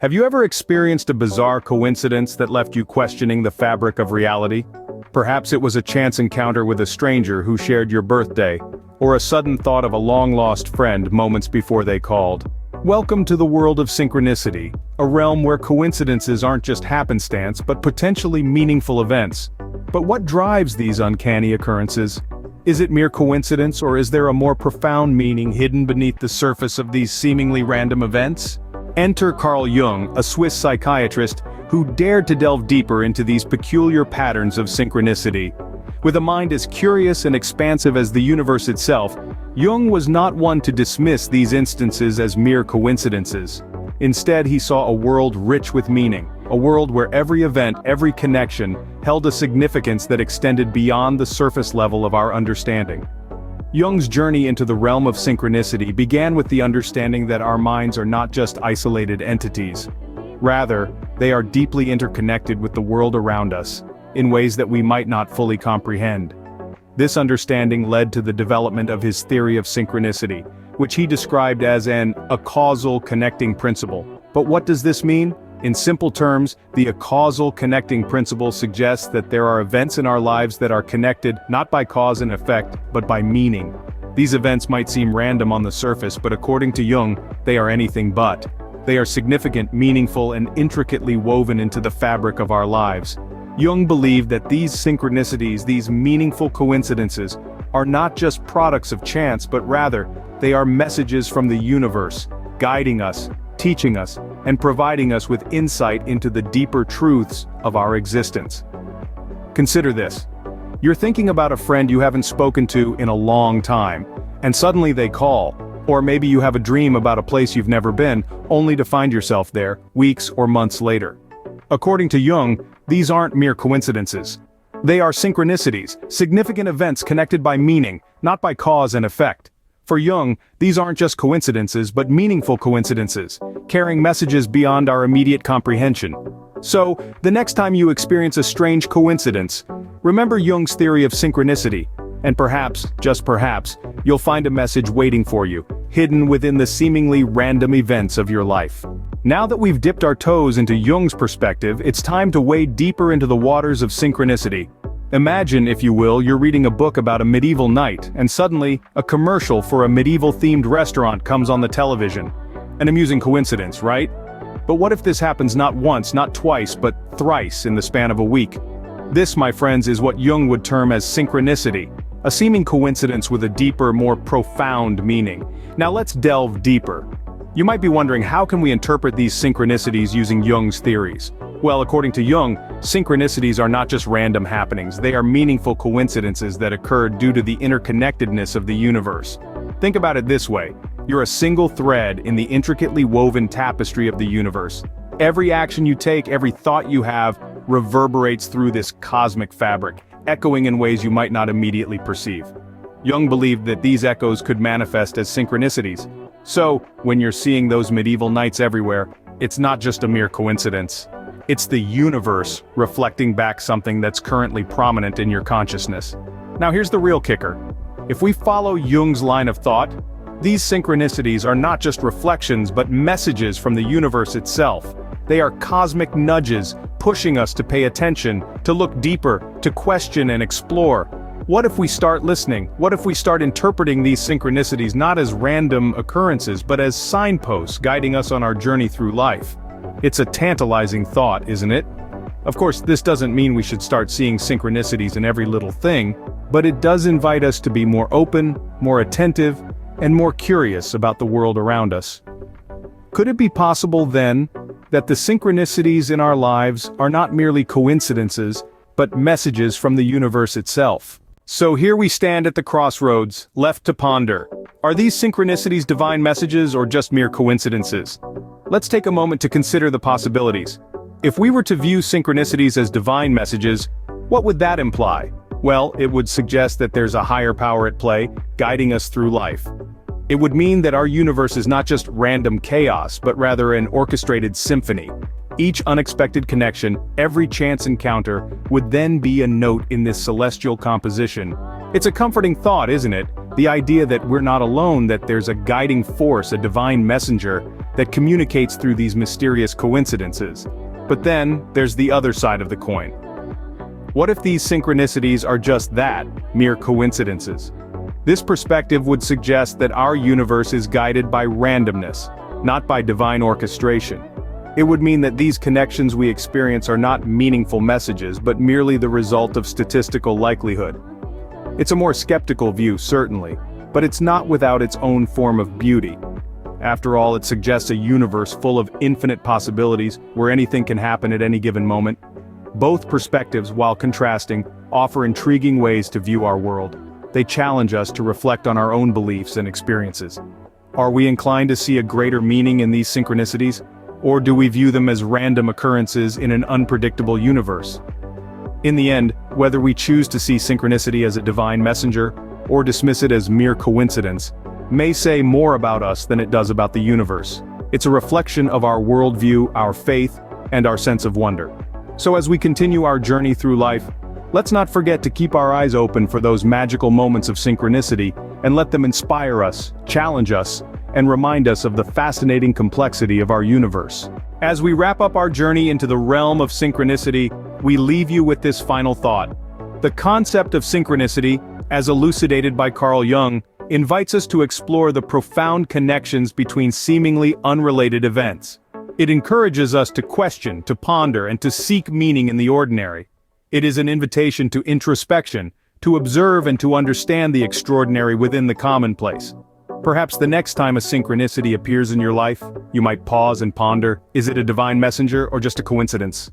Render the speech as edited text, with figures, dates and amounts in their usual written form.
Have you ever experienced a bizarre coincidence that left you questioning the fabric of reality? Perhaps it was a chance encounter with a stranger who shared your birthday, or a sudden thought of a long-lost friend moments before they called. Welcome to the world of synchronicity, a realm where coincidences aren't just happenstance but potentially meaningful events. But what drives these uncanny occurrences? Is it mere coincidence, or is there a more profound meaning hidden beneath the surface of these seemingly random events? Enter Carl Jung, a Swiss psychiatrist who dared to delve deeper into these peculiar patterns of synchronicity. With a mind as curious and expansive as the universe itself, Jung was not one to dismiss these instances as mere coincidences. Instead, he saw a world rich with meaning, a world where every event, every connection, held a significance that extended beyond the surface level of our understanding. Jung's journey into the realm of synchronicity began with the understanding that our minds are not just isolated entities. Rather, they are deeply interconnected with the world around us, in ways that we might not fully comprehend. This understanding led to the development of his theory of synchronicity, which he described as a causal connecting principle. But what does this mean? In simple terms, the causal connecting principle suggests that there are events in our lives that are connected not by cause and effect, but by meaning. These events might seem random on the surface, but according to Jung, they are anything but. They are significant, meaningful, and intricately woven into the fabric of our lives. Jung believed that these synchronicities, these meaningful coincidences, are not just products of chance, but rather, they are messages from the universe, guiding us, teaching us, and providing us with insight into the deeper truths of our existence. Consider this. You're thinking about a friend you haven't spoken to in a long time, and suddenly they call. Or maybe you have a dream about a place you've never been, only to find yourself there, weeks or months later. According to Jung, these aren't mere coincidences. They are synchronicities, significant events connected by meaning, not by cause and effect. For Jung, these aren't just coincidences but meaningful coincidences, carrying messages beyond our immediate comprehension. So, the next time you experience a strange coincidence, remember Jung's theory of synchronicity, and perhaps, just perhaps, you'll find a message waiting for you, hidden within the seemingly random events of your life. Now that we've dipped our toes into Jung's perspective, it's time to wade deeper into the waters of synchronicity. Imagine, if you will, you're reading a book about a medieval knight, and suddenly, a commercial for a medieval-themed restaurant comes on the television. An amusing coincidence, right? But what if this happens not once, not twice, but thrice in the span of a week? This, my friends, is what Jung would term as synchronicity, a seeming coincidence with a deeper, more profound meaning. Now let's delve deeper. You might be wondering, how can we interpret these synchronicities using Jung's theories? Well, according to Jung, synchronicities are not just random happenings, they are meaningful coincidences that occur due to the interconnectedness of the universe. Think about it this way. You're a single thread in the intricately woven tapestry of the universe. Every action you take, every thought you have, reverberates through this cosmic fabric, echoing in ways you might not immediately perceive. Jung believed that these echoes could manifest as synchronicities. So, when you're seeing those medieval knights everywhere, it's not just a mere coincidence. It's the universe reflecting back something that's currently prominent in your consciousness. Now here's the real kicker. If we follow Jung's line of thought, these synchronicities are not just reflections but messages from the universe itself. They are cosmic nudges, pushing us to pay attention, to look deeper, to question and explore. What if we start listening? What if we start interpreting these synchronicities not as random occurrences but as signposts guiding us on our journey through life? It's a tantalizing thought, isn't it? Of course, this doesn't mean we should start seeing synchronicities in every little thing, but it does invite us to be more open, more attentive, and more curious about the world around us. Could it be possible, then, that the synchronicities in our lives are not merely coincidences, but messages from the universe itself? So here we stand at the crossroads, left to ponder. Are these synchronicities divine messages or just mere coincidences? Let's take a moment to consider the possibilities. If we were to view synchronicities as divine messages, what would that imply? Well, it would suggest that there's a higher power at play, guiding us through life. It would mean that our universe is not just random chaos, but rather an orchestrated symphony. Each unexpected connection, every chance encounter, would then be a note in this celestial composition. It's a comforting thought, isn't it? The idea that we're not alone, that there's a guiding force, a divine messenger, that communicates through these mysterious coincidences. But then, there's the other side of the coin. What if these synchronicities are just that, mere coincidences? This perspective would suggest that our universe is guided by randomness, not by divine orchestration. It would mean that these connections we experience are not meaningful messages but merely the result of statistical likelihood. It's a more skeptical view, certainly, but it's not without its own form of beauty. After all, it suggests a universe full of infinite possibilities where anything can happen at any given moment. Both perspectives, while contrasting, offer intriguing ways to view our world. They challenge us to reflect on our own beliefs and experiences. Are we inclined to see a greater meaning in these synchronicities? Or do we view them as random occurrences in an unpredictable universe? In the end, whether we choose to see synchronicity as a divine messenger, or dismiss it as mere coincidence, may say more about us than it does about the universe. It's a reflection of our worldview, our faith, and our sense of wonder. So as we continue our journey through life, let's not forget to keep our eyes open for those magical moments of synchronicity, and let them inspire us, challenge us, and remind us of the fascinating complexity of our universe. As we wrap up our journey into the realm of synchronicity, we leave you with this final thought. The concept of synchronicity, as elucidated by Carl Jung, invites us to explore the profound connections between seemingly unrelated events. It encourages us to question, to ponder, and to seek meaning in the ordinary. It is an invitation to introspection, to observe and to understand the extraordinary within the commonplace. Perhaps the next time a synchronicity appears in your life, you might pause and ponder, is it a divine messenger or just a coincidence?